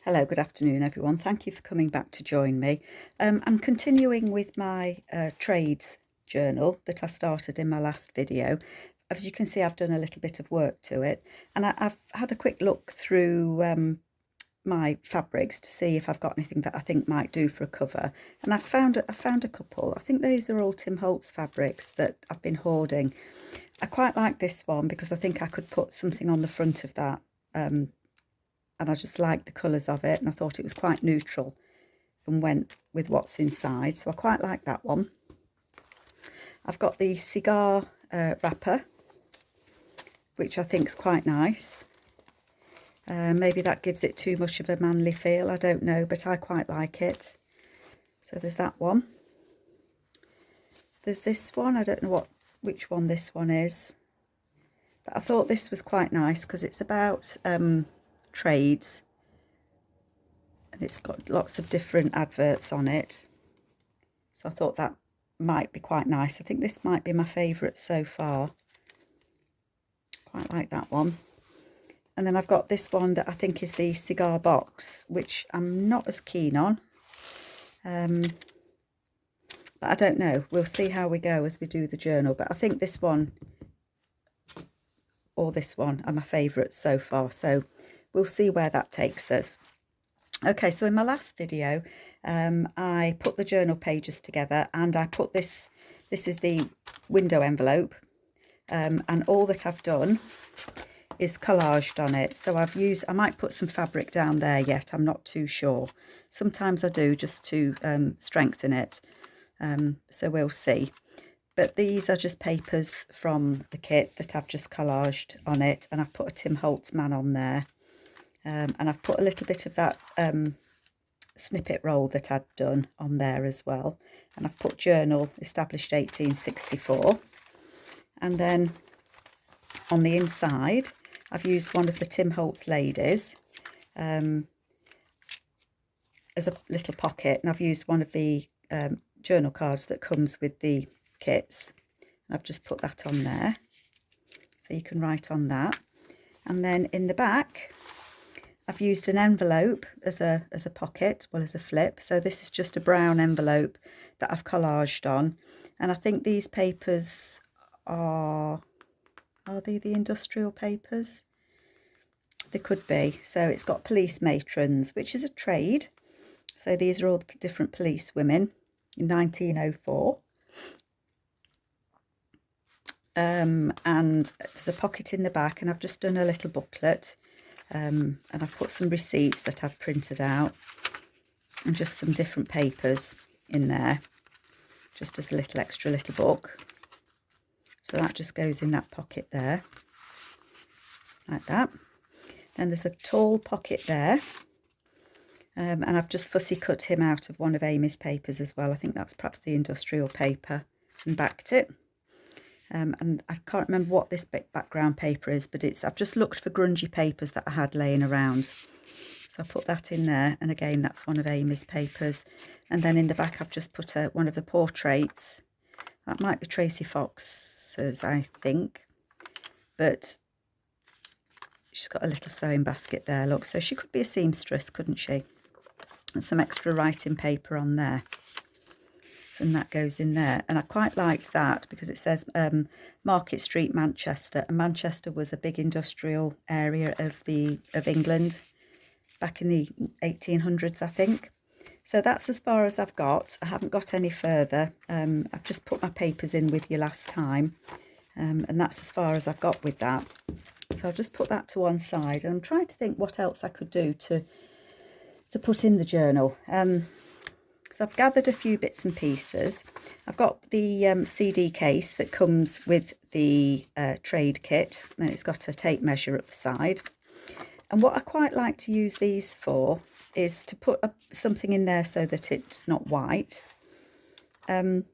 Hello, good afternoon everyone. Thank you for coming back to join me. I'm continuing with my trades journal that I started in my last video. As you can see, I've done a little bit of work to it, and I've had a quick look through my fabrics to see if I've got anything that I think might do for a cover. And I found a couple. I think these are all Tim Holtz fabrics that I've been hoarding. I quite like this one because I think I could put something on the front of that. And I just liked the colours of it, and I thought it was quite neutral and went with what's inside, so I quite like that one. I've got the cigar wrapper, which I think is quite nice. Maybe that gives it too much of a manly feel, I don't know, but I quite like it. So there's that one. There's this one, I don't know which one this one is, but I thought this was quite nice because it's about trades, and it's got lots of different adverts on it, so I thought that might be quite nice. I think this might be my favourite so far. Quite like that one. And then I've got this one that I think is the cigar box, which I'm not as keen on, but I don't know, we'll see how we go as we do the journal. But I think this one or this one are my favourites so far, so we'll see where that takes us. Okay, so in my last video I put the journal pages together, and I put this is the window envelope, and all that I've done is collaged on it. So I might put some fabric down there yet, I'm not too sure. Sometimes I do, just to strengthen it, so we'll see. But these are just papers from the kit that I've just collaged on it, and I've put a Tim Holtz man on there. And I've put a little bit of that snippet roll that I'd done on there as well. And I've put journal, established 1864. And then on the inside, I've used one of the Tim Holtz ladies as a little pocket. And I've used one of the journal cards that comes with the kits. And I've just put that on there, so you can write on that. And then in the back, I've used an envelope as a pocket, well, as a flip. So this is just a brown envelope that I've collaged on. And I think these papers are they the industrial papers? They could be. So it's got police matrons, which is a trade. So these are all the different police women in 1904. And there's a pocket in the back, and I've just done a little booklet. And I've put some receipts that I've printed out, and just some different papers in there, just as a little extra little book. So that just goes in that pocket there, like that. Then there's a tall pocket there, and I've just fussy cut him out of one of Amy's papers as well. I think that's perhaps the industrial paper, and backed it. And I can't remember what this background paper is, but I've just looked for grungy papers that I had laying around. So I put that in there, and again, that's one of Amy's papers. And then in the back, I've just put one of the portraits. That might be Tracy Fox's, I think. But she's got a little sewing basket there, look. So she could be a seamstress, couldn't she? And some extra writing paper on there. And that goes in there, and I quite liked that because it says Market Street, Manchester, and Manchester was a big industrial area of England back in the 1800s, I think. So that's as far as I've got. I haven't got any further. I've just put my papers in with you last time, and that's as far as I've got with that. So I'll just put that to one side, and I'm trying to think what else I could do to put in the journal. So I've gathered a few bits and pieces. I've got the CD case that comes with the trade kit, and it's got a tape measure at the side. And what I quite like to use these for is to put something in there so that it's not white, and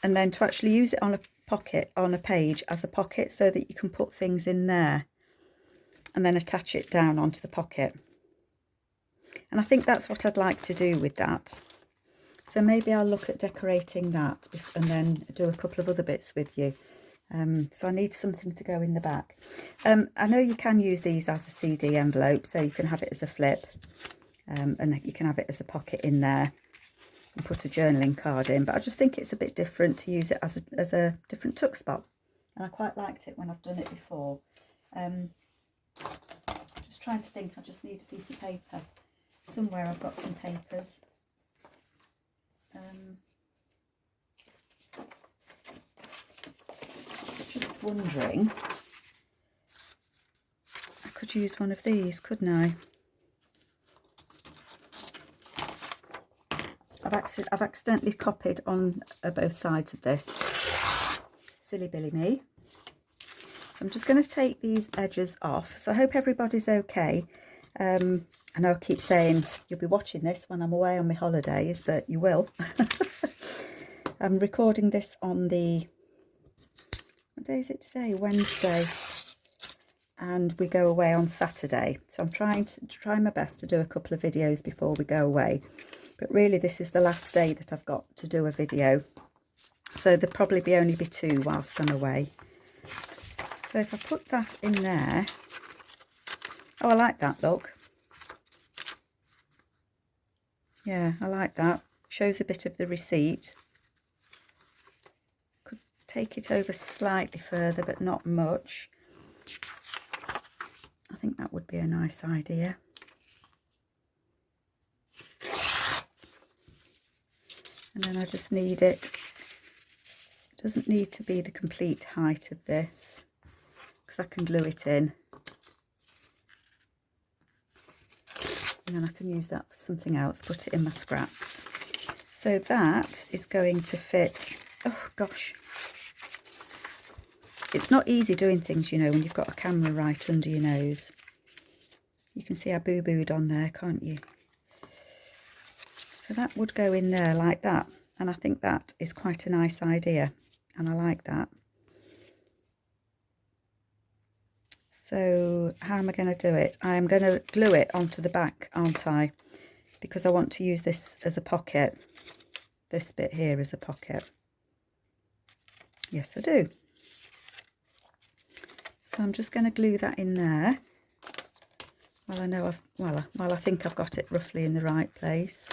then to actually use it on a page as a pocket, so that you can put things in there and then attach it down onto the pocket. And I think that's what I'd like to do with that. So maybe I'll look at decorating that and then do a couple of other bits with you. So I need something to go in the back. I know you can use these as a CD envelope, so you can have it as a flip, and you can have it as a pocket in there and put a journaling card in, but I just think it's a bit different to use it as a different tuck spot, and I quite liked it when I've done it before. Just trying to think, I just need a piece of paper. Somewhere I've got some papers. Just wondering, I could use one of these, couldn't I? I've accidentally copied on both sides of this. Silly Billy me. So I'm just going to take these edges off. So I hope everybody's okay. I know I keep saying you'll be watching this when I'm away on my holidays, but you will. I'm recording this on the, what day is it today? Wednesday. And we go away on Saturday. So I'm trying my best to do a couple of videos before we go away. But really this is the last day that I've got to do a video. So there'll probably only be 2 whilst I'm away. So if I put that in there, oh, I like that look. Yeah, I like that. Shows a bit of the receipt. Could take it over slightly further, but not much. I think that would be a nice idea. And then I just need it. It doesn't need to be the complete height of this, because I can glue it in. And then I can use that for something else, put it in my scraps. So that is going to fit. Oh gosh. It's not easy doing things, you know, when you've got a camera right under your nose. You can see I boo-booed on there, can't you? So that would go in there like that. And I think that is quite a nice idea. And I like that. So how am I going to do it? I am going to glue it onto the back, aren't I? Because I want to use this as a pocket. This bit here is a pocket. Yes, I do. So I'm just going to glue that in there. Well, I know I think I've got it roughly in the right place.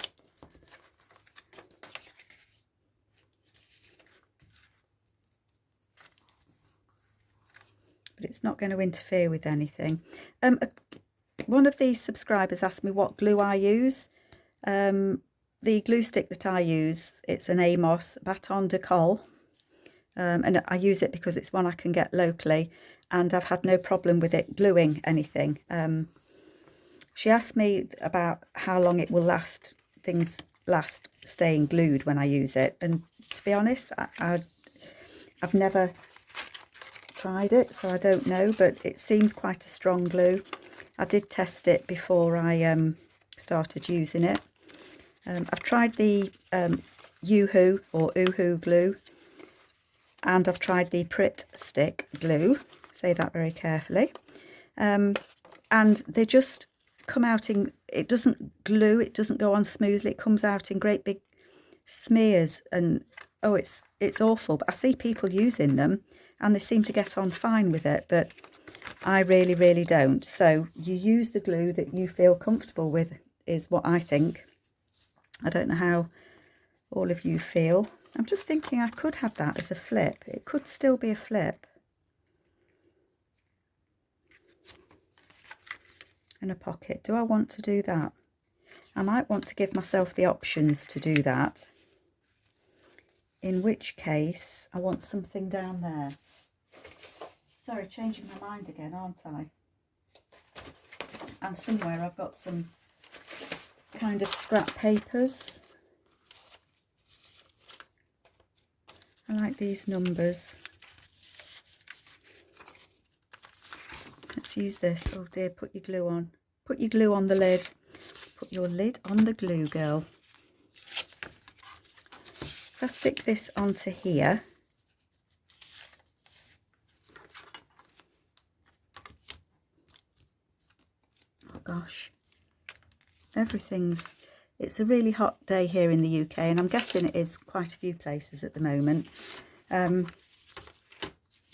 But it's not going to interfere with anything. One of these subscribers asked me what glue I use. The glue stick that I use, it's an Amos Baton de Colle. And I use it because it's one I can get locally, and I've had no problem with it gluing anything. She asked me about how long it will last, things last staying glued when I use it, and to be honest, I've never tried it, so I don't know, but it seems quite a strong glue. I did test it before I started using it. I've tried the Yoo-hoo or Oohoo glue, and I've tried the Pritt stick glue, say that very carefully, and they just come out in, it doesn't glue, it doesn't go on smoothly, it comes out in great big smears, and oh, it's awful. But I see people using them and they seem to get on fine with it, but I really don't. So you use the glue that you feel comfortable with, is what I think. I don't know how all of you feel. I'm just thinking I could have that as a flip. It could still be a flip. And a pocket. Do I want to do that? I might want to give myself the options to do that. In which case, I want something down there. Sorry, changing my mind again, aren't I? And somewhere I've got some kind of scrap papers. I like these numbers. Let's use this. Oh dear, put your glue on. Put your glue on the lid. Put your lid on the glue, girl. If I stick this onto here, oh gosh, it's a really hot day here in the UK, and I'm guessing it is quite a few places at the moment.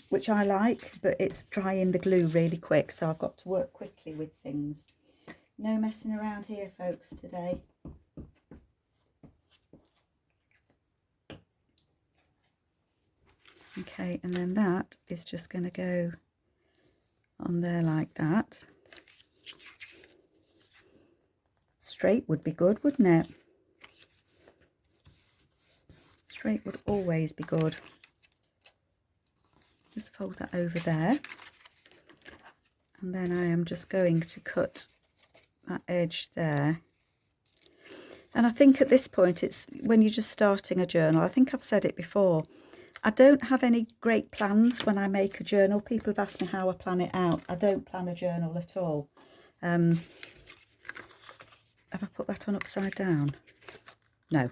which I like, but it's drying the glue really quick, so I've got to work quickly with things. No messing around here, folks, today. Okay, and then that is just going to go on there like that. Straight would be good, wouldn't it? Straight would always be good. Just fold that over there. And then I am just going to cut that edge there. And I think at this point, it's when you're just starting a journal, I think I've said it before, I don't have any great plans when I make a journal. People have asked me how I plan it out. I don't plan a journal at all. Have I put that on upside down? No,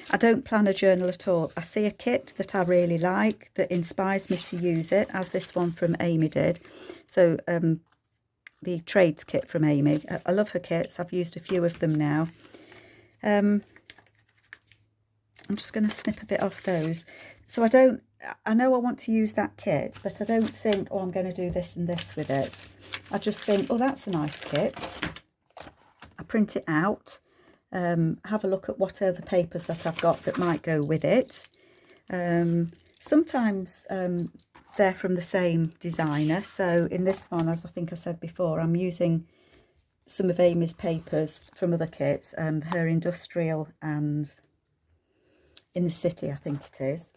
I don't plan a journal at all. I see a kit that I really like that inspires me to use it, as this one from Amy did. So the trades kit from Amy. I love her kits. I've used a few of them now. I'm just going to snip a bit off those. So I know I want to use that kit, but I don't think, oh, I'm going to do this and this with it. I just think, oh, that's a nice kit. I print it out, have a look at what other papers that I've got that might go with it. Sometimes they're from the same designer. So in this one, as I think I said before, I'm using some of Amy's papers from other kits, her industrial and in the city, I think it is.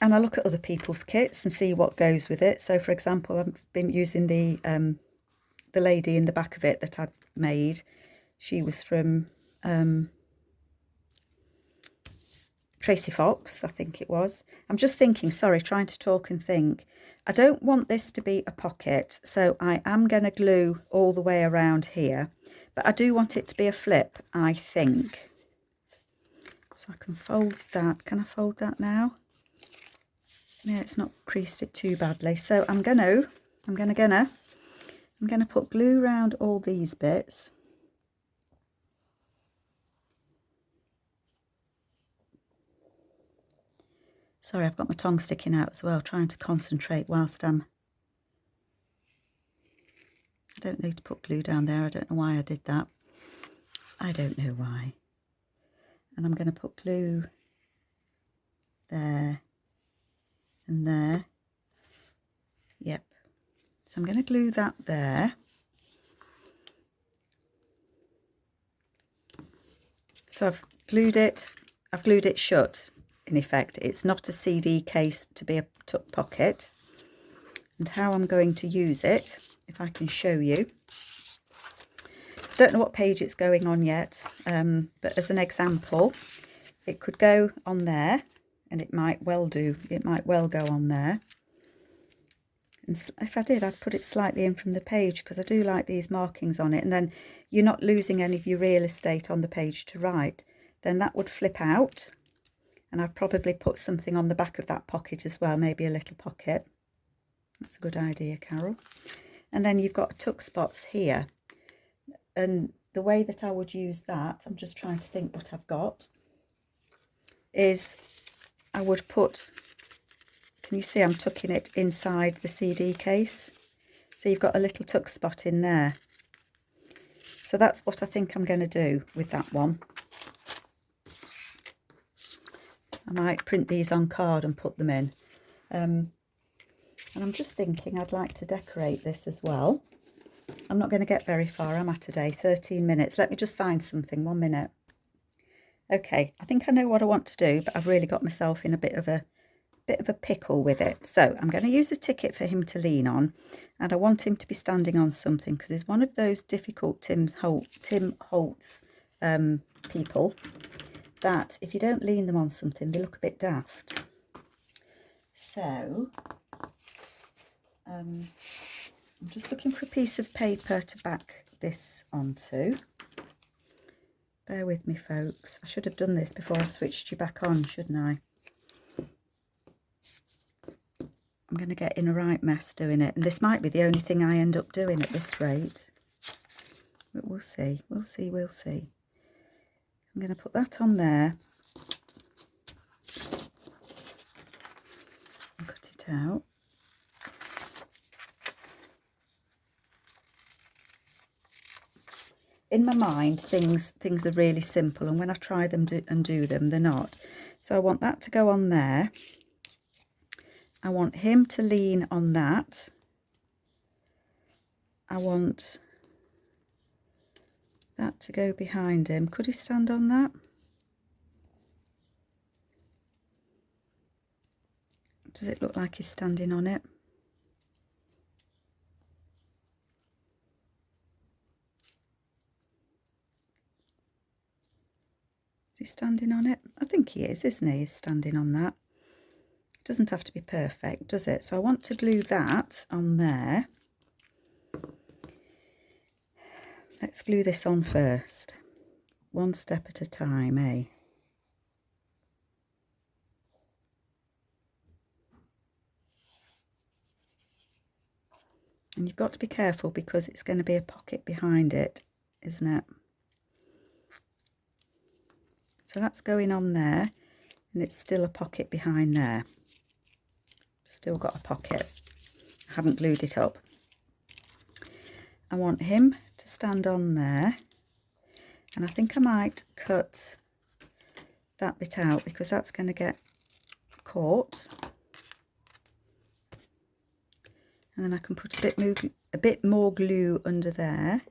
And I look at other people's kits and see what goes with it. So for example, I've been using the lady in the back of it that I'd made. She was from Tracy Fox, I think it was. I'm just thinking, sorry, trying to talk and think. I don't want this to be a pocket, so I am going to glue all the way around here, but I do want it to be a flip, I think. So I can fold that. Can I fold that now? Yeah, it's not creased it too badly. So I'm gonna put glue around all these bits. Sorry, I've got my tongue sticking out as well, trying to concentrate whilst I don't need to put glue down there. I don't know why I did that. I don't know why. And I'm going to put glue there and there. Yep. So I'm going to glue that there. So I've glued it shut, in effect. It's not a CD case to be a tuck pocket. And how I'm going to use it, if I can show you. Don't know what page it's going on yet, but as an example, it could go on there, and it might well go on there. And if I did, I'd put it slightly in from the page, because I do like these markings on it, and then you're not losing any of your real estate on the page to write. Then that would flip out, and I'd probably put something on the back of that pocket as well, maybe a little pocket. That's a good idea, Carol. And then you've got tuck spots here. And the way that I would use that, I'm just trying to think what I've got, is I would put, can you see I'm tucking it inside the CD case? So you've got a little tuck spot in there. So that's what I think I'm going to do with that one. I might print these on card and put them in. And I'm just thinking I'd like to decorate this as well. I'm not going to get very far, am I, today? 13 minutes. Let me just find something. 1 minute. Okay, I think I know what I want to do, but I've really got myself in a bit of a pickle with it. So I'm going to use a ticket for him to lean on, and I want him to be standing on something, because he's one of those difficult Tim Holtz people that if you don't lean them on something, they look a bit daft. So I'm just looking for a piece of paper to back this onto. Bear with me, folks. I should have done this before I switched you back on, shouldn't I? I'm going to get in a right mess doing it. And this might be the only thing I end up doing at this rate. But we'll see. We'll see. We'll see. I'm going to put that on there. And cut it out. In my mind, things are really simple, and when I try them and do them, they're not. So I want that to go on there. I want him to lean on that. I want that to go behind him. Could he stand on that? Does it look like he's standing on it? Is he standing on it? I think he is, isn't he? He's standing on that. It doesn't have to be perfect, does it? So I want to glue that on there. Let's glue this on first. One step at a time, eh? And you've got to be careful because it's going to be a pocket behind it, isn't it? So that's going on there, and it's still a pocket behind there. Still got a pocket. I haven't glued it up. I want him to stand on there, and I think I might cut that bit out because that's going to get caught. And then I can put a bit more glue under there.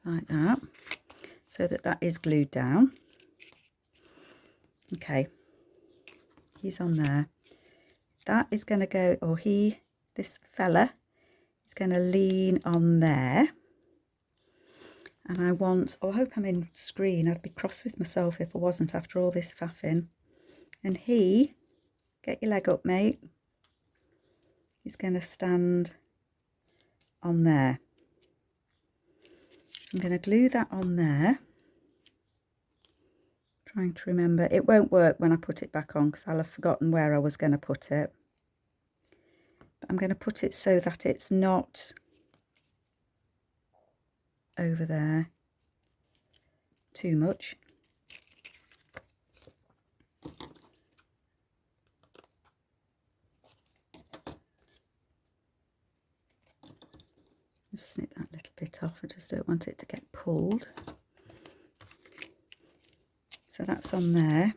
Like that, so that is glued down. Okay, he's on there. That is going to go, or this fella is going to lean on there. And I want, oh, I hope I'm in screen. I'd be cross with myself if I wasn't after all this faffing. And get your leg up, mate. He's going to stand on there. I'm going to glue that on there. Trying to remember. It won't work when I put it back on because I'll have forgotten where I was going to put it. But I'm going to put it so that it's not over there too much. Just snip that little bit off. I just don't want it to get pulled. So that's on there,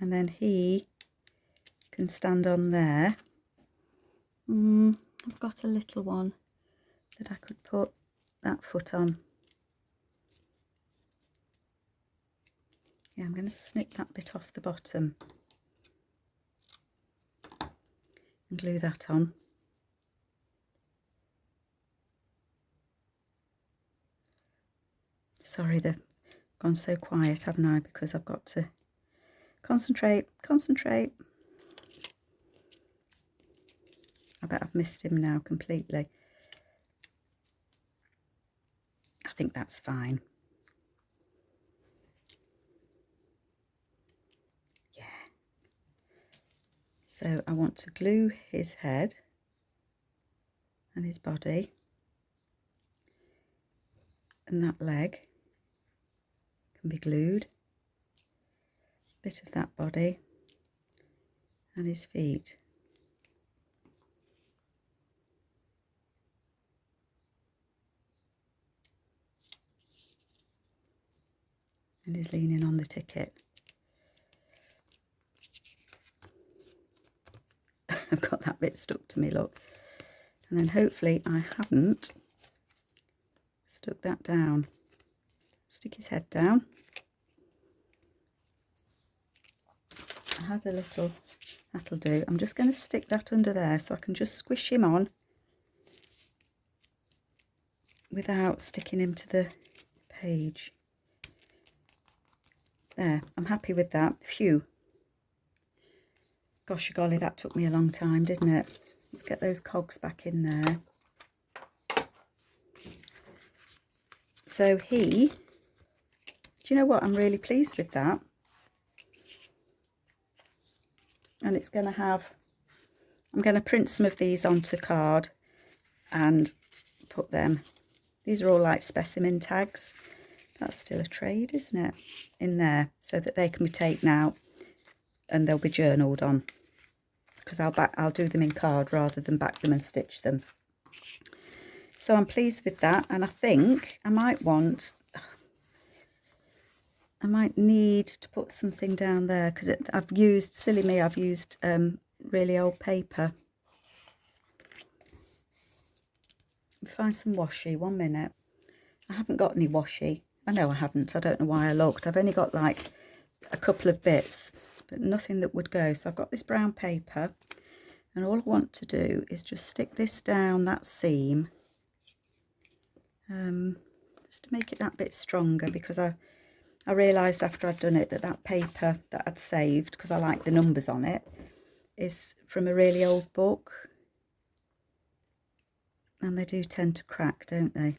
and then he can stand on there. I've got a little one that I could put that foot on. Yeah, I'm going to snip that bit off the bottom and glue that on. Sorry, they've gone so quiet, haven't I? Because I've got to concentrate. I bet I've missed him now completely. I think that's fine. Yeah. So I want to glue his head and his body and that leg can be glued. Bit of that body and his feet. And he's leaning on the ticket. I've got that bit stuck to me, look. And then hopefully I haven't stuck that down. Stick his head down. I had a little, that'll do. I'm just going to stick that under there so I can just squish him on without sticking him to the page. There, I'm happy with that. Phew. Gosh golly, that took me a long time, didn't it? Let's get those cogs back in there. So do you know what? I'm really pleased with that. And it's going to have, I'm going to print some of these onto card and put them. These are all like specimen tags. That's still a trade, isn't it? In there, so that they can be taken out and they'll be journaled on. Because I'll do them in card rather than back them and stitch them. So I'm pleased with that, and I think I might need to put something down there because I've used, silly me, I've used really old paper. Find some washi, 1 minute. I haven't got any washi. I know I haven't. I don't know why I looked. I've only got like a couple of bits, but nothing that would go. So I've got this brown paper, and all I want to do is just stick this down that seam, just to make it that bit stronger, because I realised after I'd done it that paper that I'd saved, because I like the numbers on it, is from a really old book, and they do tend to crack, don't they?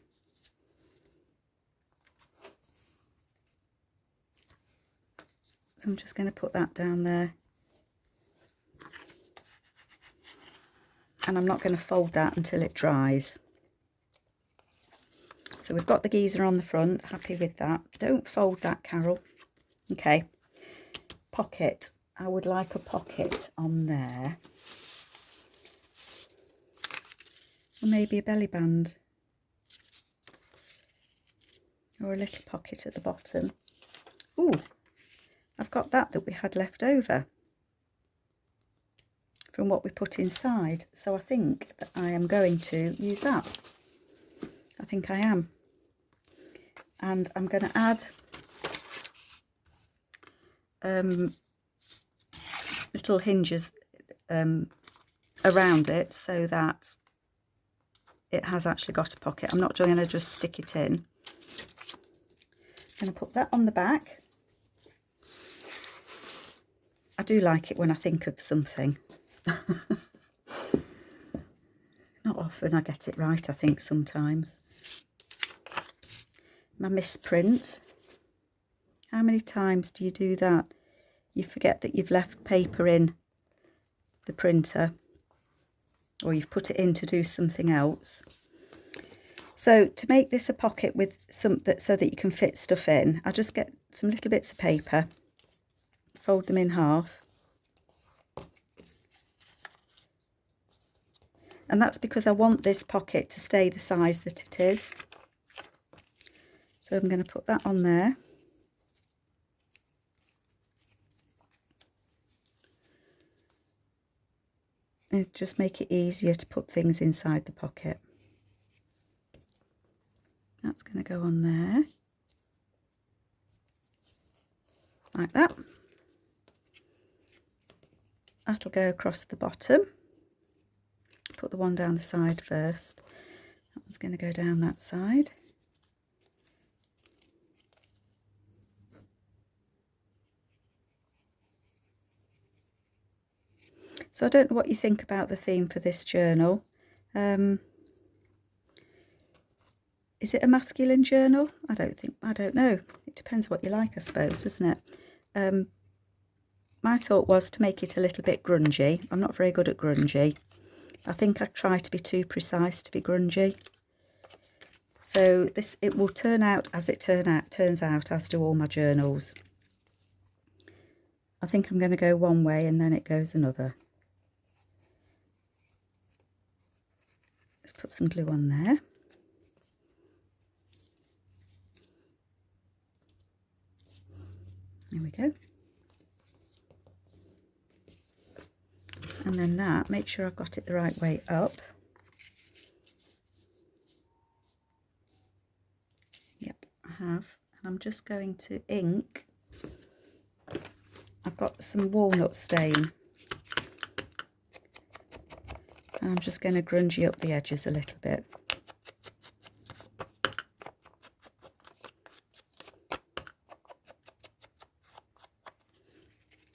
So I'm just going to put that down there, and I'm not going to fold that until it dries. So we've got the geezer on the front, happy with that. Don't fold that, Carol. Okay, pocket. I would like a pocket on there, or maybe a belly band, or a little pocket at the bottom. Ooh, I've got that we had left over from what we put inside, so I think that I am going to use that. I think I am. And I'm going to add little hinges around it so that it has actually got a pocket. I'm not going to just stick it in. I'm going to put that on the back. I do like it when I think of something. Not often I get it right, I think, sometimes. My misprint. How many times do you do that? You forget that you've left paper in the printer, or you've put it in to do something else. So to make this a pocket with so that you can fit stuff in, I just get some little bits of paper, fold them in half. And that's because I want this pocket to stay the size that it is. So I'm going to put that on there. And just make it easier to put things inside the pocket. That's going to go on there. Like that. That'll go across the bottom. Put the one down the side first. That one's going to go down that side. So I don't know what you think about the theme for this journal. Is it a masculine journal? I don't know. It depends what you like, I suppose, doesn't it? My thought was to make it a little bit grungy. I'm not very good at grungy. I think I try to be too precise to be grungy. So it will turn out as it turns out, as do all my journals. I think I'm going to go one way and then it goes another. Let's put some glue on there. There we go. And then that, make sure I've got it the right way up. Yep, I have. And I'm just going to ink. I've got some walnut stain. And I'm just going to grungy up the edges a little bit.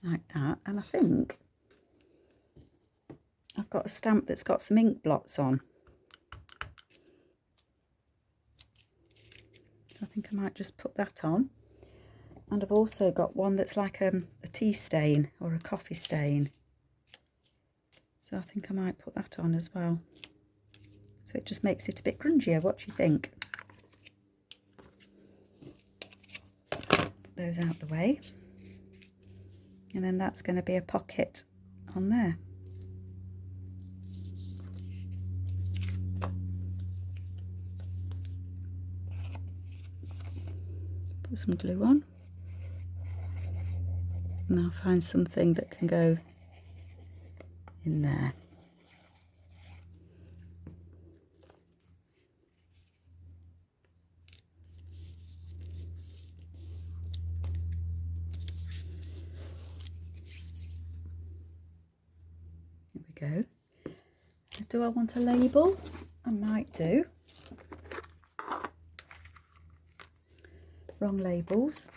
Like that. And I think I've got a stamp that's got some ink blots on. So I think I might just put that on. And I've also got one that's like a tea stain or a coffee stain. So I think I might put that on as well. So it just makes it a bit grungier. What do you think? those out the way, and then that's going to be a pocket on there. Put some glue on, and I'll find something that can go in there. Here we go. Do I want a label? I might do. Wrong labels.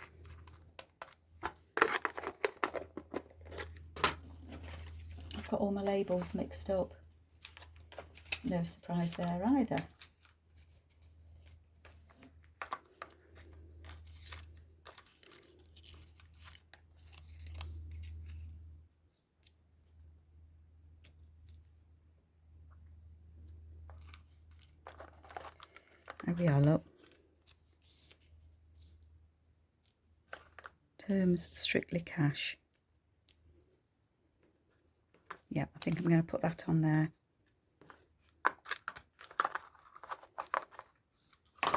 I've got all my labels mixed up. No surprise there either. There we are, look. Terms strictly cash. Yeah, I think I'm going to put that on there. I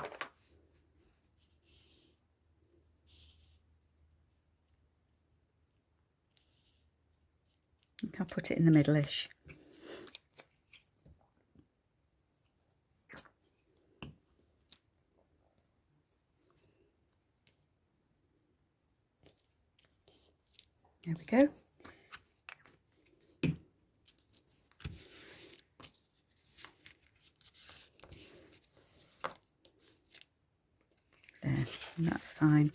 think I'll put it in the middle-ish. There we go. There, and that's fine.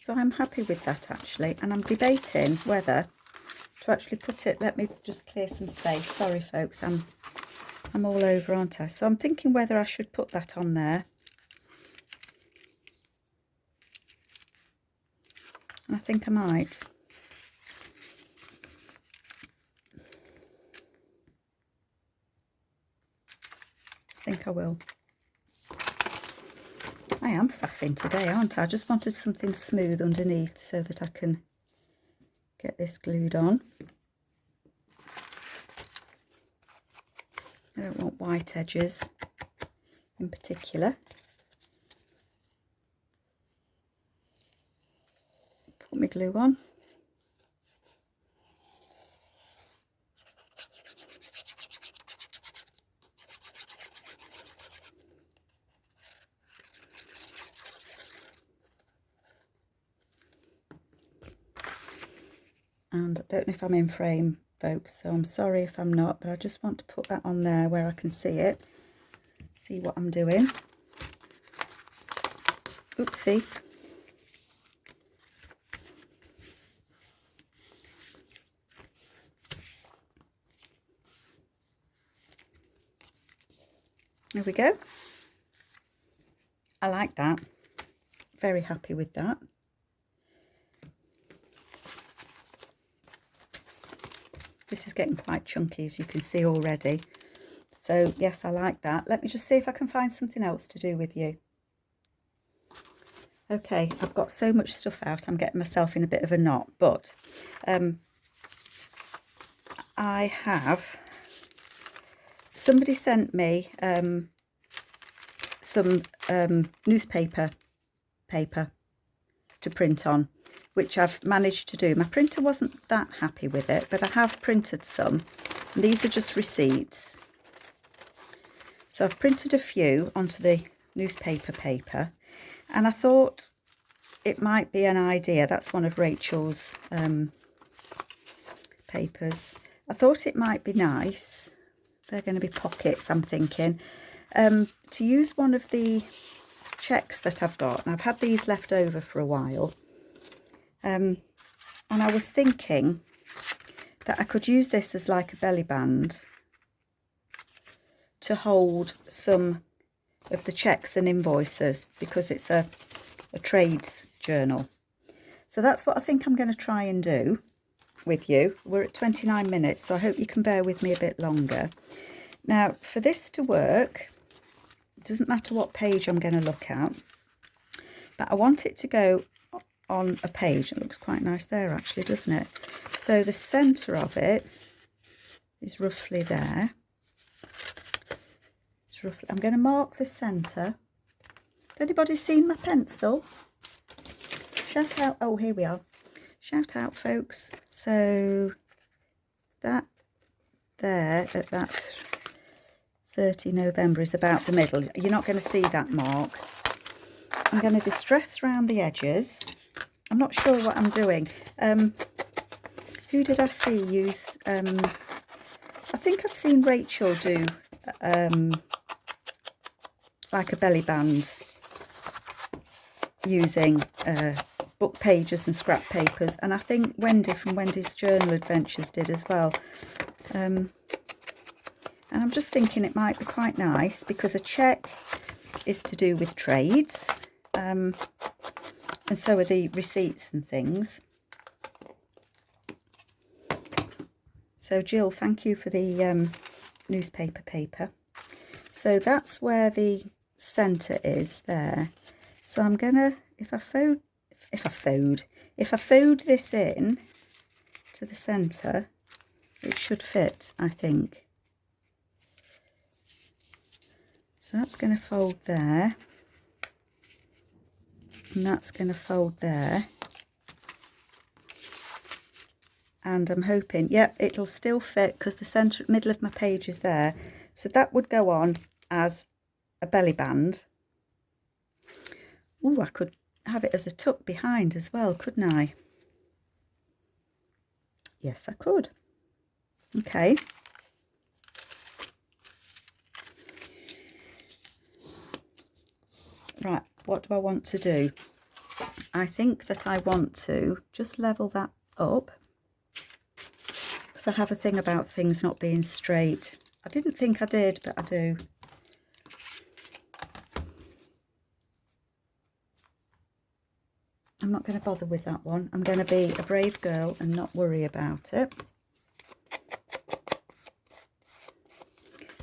So I'm happy with that actually, and I'm debating whether to actually put it, let me just clear some space. Sorry folks, I'm all over, aren't I? So I'm thinking whether I should put that on there. And I think I might. I think I will. I am faffing today, aren't I? I just wanted something smooth underneath so that I can get this glued on. I don't want white edges in particular. Put my glue on. And I don't know if I'm in frame, folks, so I'm sorry if I'm not, but I just want to put that on there where I can see it, see what I'm doing. Oopsie. There we go. I like that. Very happy with that. This is getting quite chunky, as you can see already. So yes, I like that. Let me just see if I can find something else to do with you. Okay, I've got so much stuff out, I'm getting myself in a bit of a knot, but I have, somebody sent me some newspaper paper to print on, which I've managed to do. My printer wasn't that happy with it, but I have printed some. And these are just receipts. So I've printed a few onto the newspaper paper, and I thought it might be an idea. That's one of Rachel's papers. I thought it might be nice. They're going to be pockets, I'm thinking, to use one of the checks that I've got. And I've had these left over for a while. And I was thinking that I could use this as like a belly band to hold some of the checks and invoices, because it's a trades journal. So that's what I think I'm going to try and do with you. We're at 29 minutes, so I hope you can bear with me a bit longer. Now, for this to work, it doesn't matter what page I'm going to look at, but I want it to go on a page. It looks quite nice there actually, doesn't it? So the centre of it is roughly there. It's roughly, I'm going to mark the centre. Has anybody seen my pencil? Shout out. Oh, here we are. Shout out, folks. So that there at that 30 November is about the middle. You're not going to see that mark. I'm going to distress around the edges. I'm not sure what I'm doing. Who did I see use? I think I've seen Rachel do like a belly band using book pages and scrap papers, and I think Wendy from Wendy's Journal Adventures did as well. And I'm just thinking it might be quite nice because a cheque is to do with trades, and so are the receipts and things. So Jill, thank you for the newspaper paper. So that's where the centre is there. So I'm gonna, if I fold this in to the centre, it should fit, I think. So that's going to fold there, and that's going to fold there, and I'm hoping, yep, it'll still fit because the middle of my page is there. So that would go on as a belly band. Ooh, I could have it as a tuck behind as well, couldn't I? Yes, I could. Okay. Right, what do I want to do? I think that I want to just level that up because I have a thing about things not being straight. I didn't think I did, but I do. I'm not going to bother with that one. I'm going to be a brave girl and not worry about it.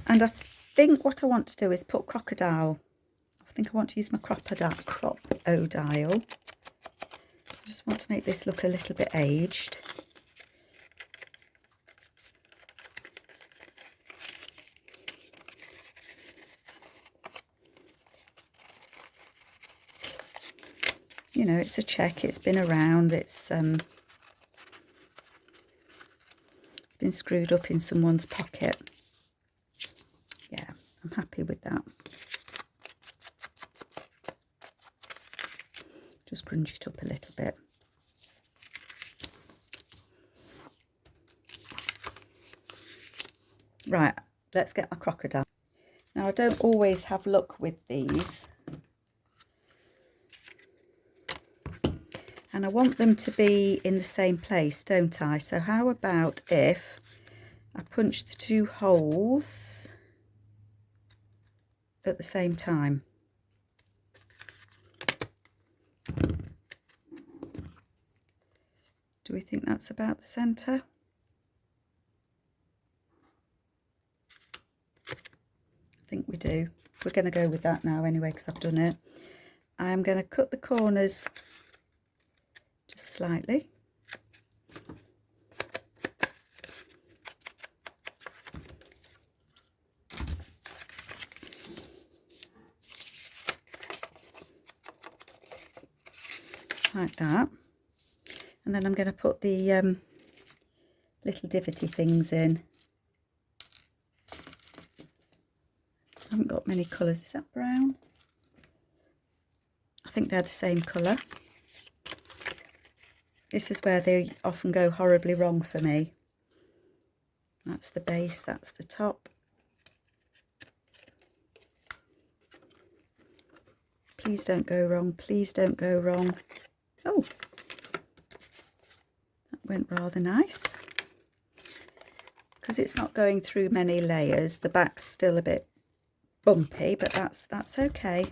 And I think what I want to do is put crocodile. I think I want to use my crop-o-dile. I just want to make this look a little bit aged. You know, it's a cheque, it's been around, it's been screwed up in someone's pocket. Yeah, I'm happy with that. Just grunge it up a little bit. Right, let's get my crocodile. Now, I don't always have luck with these. And I want them to be in the same place, don't I? So how about if I punch the two holes at the same time? Do we think that's about the centre? I think we do. We're going to go with that now anyway because I've done it. I'm going to cut the corners just slightly. Like that. And then I'm going to put the little divotty things in. I haven't got many colours. Is that brown? I think they're the same colour. This is where they often go horribly wrong for me. That's the base, that's the top. Please don't go wrong, please don't go wrong. Oh, that went rather nice. Because it's not going through many layers, the back's still a bit bumpy, but that's okay.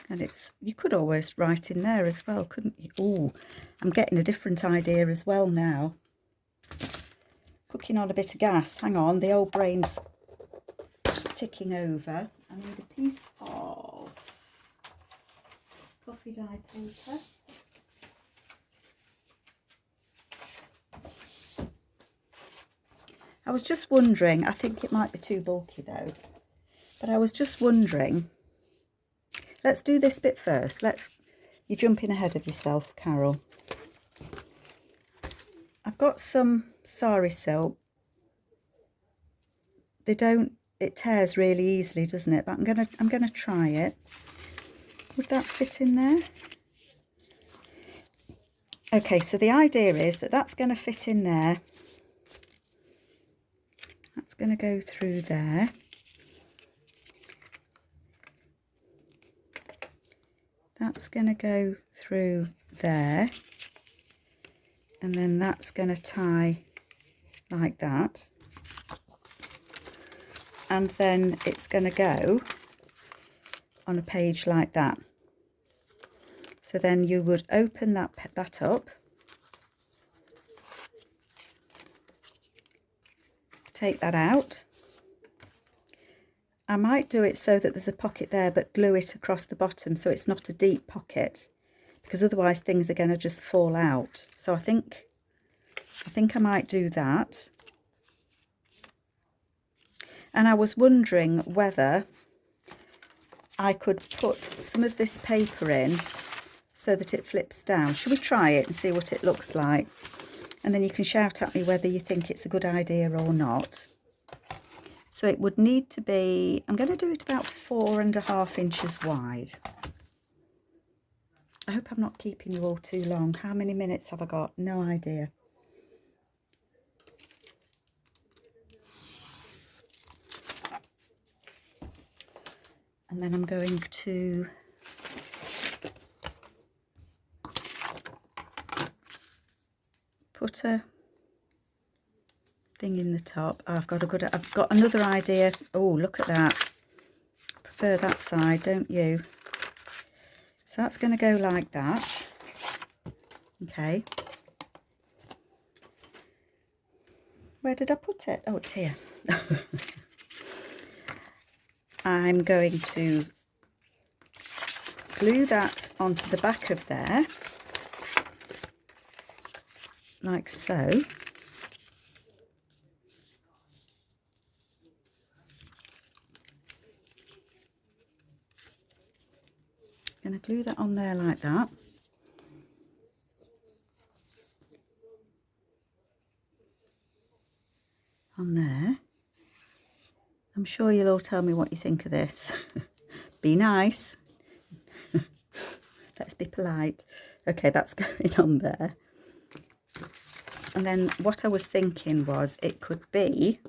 And you could always write in there as well, couldn't you? Oh, I'm getting a different idea as well now. Cooking on a bit of gas. Hang on, the old brain's ticking over. I need a piece of coffee dye paper. I was just wondering, I think it might be too bulky though, but I was just wondering, let's do this bit first. You're jumping ahead of yourself, Carol. I've got some sari silk. It tears really easily, doesn't it? But I'm gonna try it. Would that fit in there? Okay, so the idea is that that's going to fit in there. That's going to go through there. That's going to go through there. And then that's going to tie like that. And then it's going to go on a page like that. So then you would open that up, take that out. I might do it so that there's a pocket there, but glue it across the bottom so it's not a deep pocket, because otherwise things are going to just fall out. So I think I might do that. And I was wondering whether I could put some of this paper in so that it flips down. Should we try it and see what it looks like? And then you can shout at me whether you think it's a good idea or not. So it would need to be, I'm going to do it about 4.5 inches wide. I hope I'm not keeping you all too long. How many minutes have I got? No idea. And then I'm going to put a thing in the top. Oh, I've got another idea. Oh, look at that. I prefer that side, don't you? So that's going to go like that. Okay. Where did I put it? Oh, it's here. I'm going to glue that onto the back of there, like so. I'm going to glue that on there like that. On there. I'm sure you'll all tell me what you think of this. Be nice. Let's be polite. Okay, that's going on there. And then what I was thinking was it could be,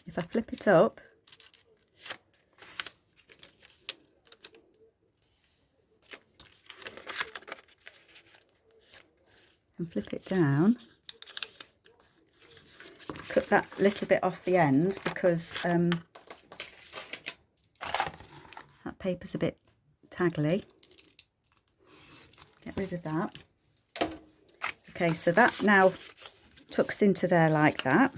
if I flip it up, and flip it down, cut that little bit off the end because that paper's a bit taggly. Get rid of that. Okay, so that now tucks into there like that.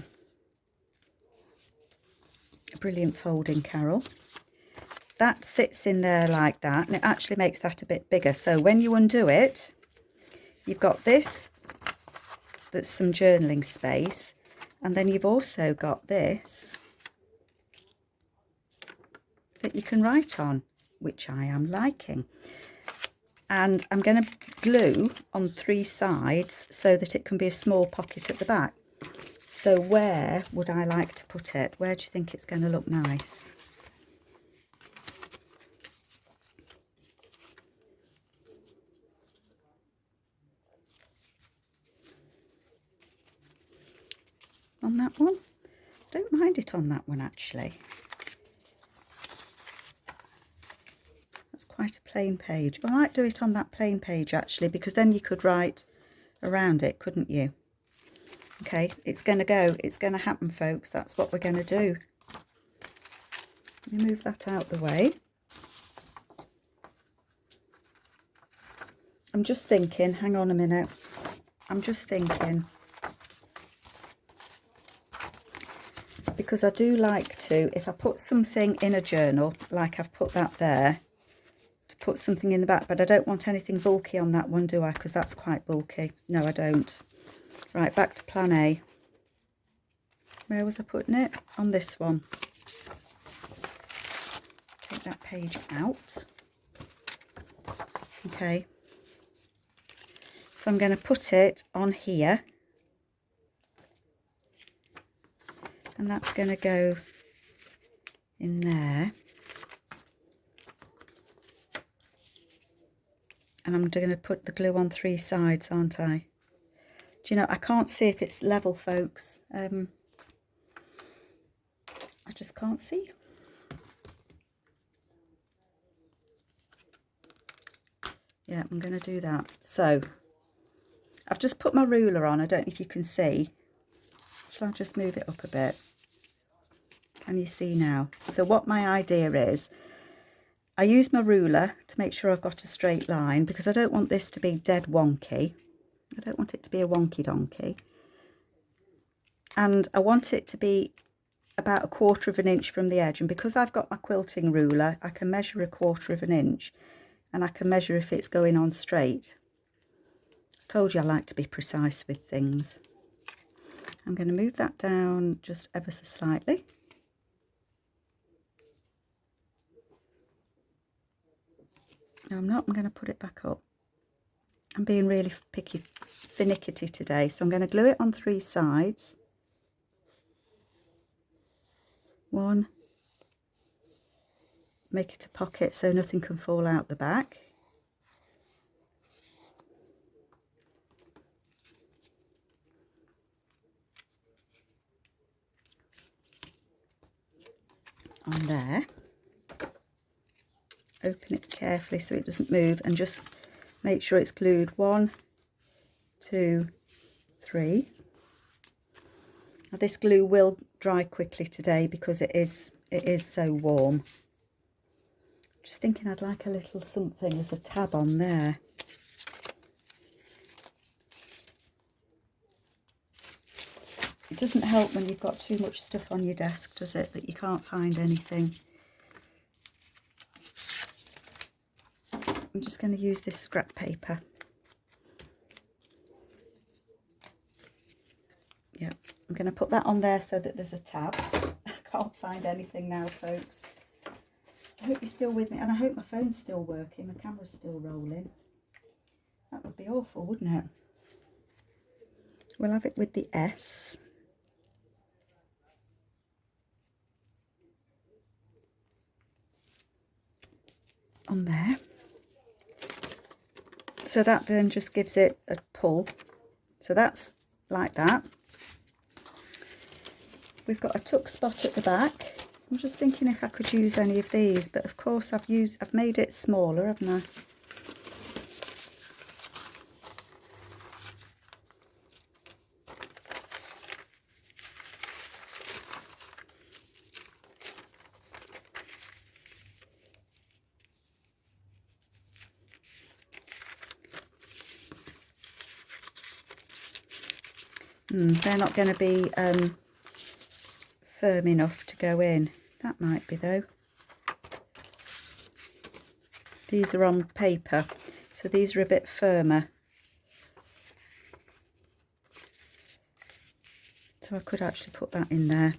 Brilliant folding, Carol. That sits in there like that, and it actually makes that a bit bigger. So when you undo it, you've got this, that's some journaling space, and then you've also got this that you can write on, which I am liking. And I'm going to glue on 3 sides so that it can be a small pocket at the back. So where would I like to put it? Where do you think it's going to look nice? On that one? I don't mind it on that one actually. That's quite a plain page. I might do it on that plain page actually, because then you could write around it, couldn't you? Okay, it's going to happen, folks. That's what we're going to do. Let me move that out the way. I'm just thinking, hang on a minute. I'm just thinking, because I do like to, if I put something in a journal, like I've put that there, to put something in the back, but I don't want anything bulky on that one, do I? Because that's quite bulky. No, I don't. Right, back to plan A. Where was I putting it? On this one. Take that page out. Okay. So I'm going to put it on here, and that's going to go in there, and I'm going to put the glue on 3 sides, aren't I? Do you know, I can't see if it's level, folks. I just can't see. Yeah, I'm going to do that. So I've just put my ruler on. I don't know if you can see. Shall I just move it up a bit? Can you see now? So what my idea is, I use my ruler to make sure I've got a straight line, because I don't want this to be dead wonky. I don't want it to be a wonky donkey. And I want it to be about 1/4 of an inch from the edge. And because I've got my quilting ruler, I can measure 1/4 of an inch, and I can measure if it's going on straight. I told you I like to be precise with things. I'm going to move that down just ever so slightly. No, I'm not. I'm going to put it back up. I'm being really finicky today, so I'm going to glue it on 3 sides. 1, make it a pocket so nothing can fall out the back. On there. Open it carefully so it doesn't move, and just make sure it's glued. 1, 2, 3. Now this glue will dry quickly today because it is so warm. Just thinking I'd like a little something as a tab on there. It doesn't help when you've got too much stuff on your desk, does it, that you can't find anything. I'm just going to use this scrap paper. Yeah, I'm going to put that on there so that there's a tab. I can't find anything now, folks. I hope you're still with me, and I hope my phone's still working, my camera's still rolling. That would be awful, wouldn't it? We'll have it with the S. On there. So that then just gives it a pull. So that's like that. We've got a tuck spot at the back. I'm just thinking if I could use any of these, but of course I've made it smaller, haven't I? They're not going to be firm enough to go in. That might be though. These are on paper, so these are a bit firmer. So I could actually put that in there.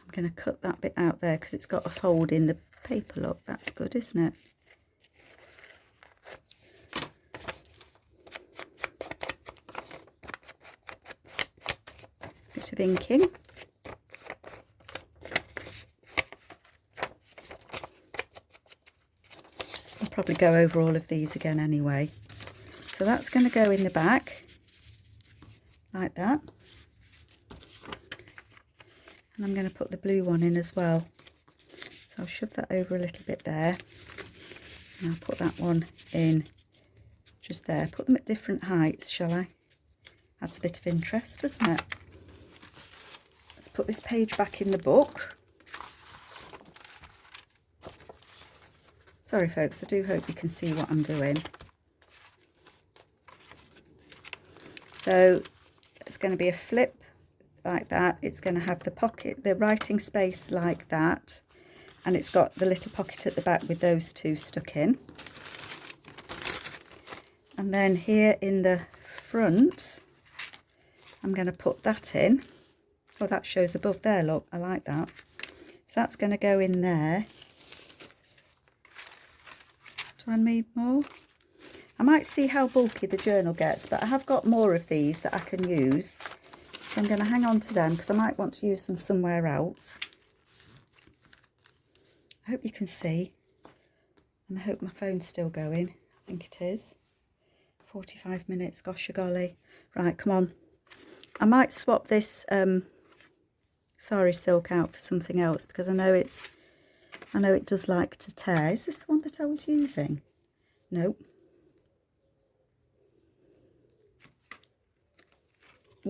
I'm going to cut that bit out there because it's got a fold in the paper. Look, that's good, isn't it? Bit of inking. I'll probably go over all of these again anyway. So that's going to go in the back like that. And I'm going to put the blue one in as well. So I'll shove that over a little bit there. And I'll put that one in just there. Put them at different heights, shall I? Adds a bit of interest, doesn't it? put this page back in the book. Sorry folks, I do hope you can see what I'm doing. So it's going to be a flip like that. It's going to have the pocket, the writing space like that, and it's got the little pocket at the back with those two stuck in. And then here in the front, I'm going to put that in. Oh, that shows above there, look, I like that. So that's going to go in there. Do I need more? I might see how bulky the journal gets, but I have got more of these that I can use. So I'm going to hang on to them because I might want to use them somewhere else. I hope you can see. And I hope my phone's still going. I think it is. 45 minutes, gosh golly. Right, come on. I might swap this sari silk out for something else because I know it does like to tear. Is this the one that I was using? Nope.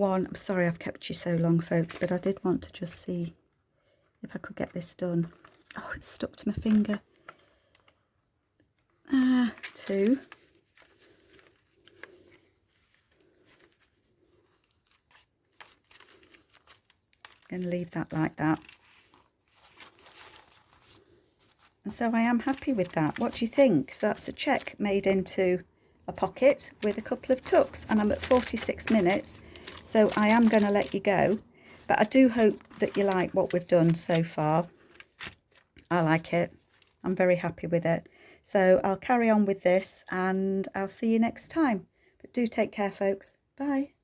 I'm sorry I've kept you so long folks, but I did want to just see if I could get this done. Oh, it's stuck to my finger. 2. I'm going to leave that like that. And so I am happy with that. What do you think? So that's a cheque made into a pocket with a couple of tucks, and I'm at 46 minutes. So I am going to let you go, but I do hope that you like what we've done so far. I like it. I'm very happy with it. So I'll carry on with this and I'll see you next time. But do take care, folks. Bye.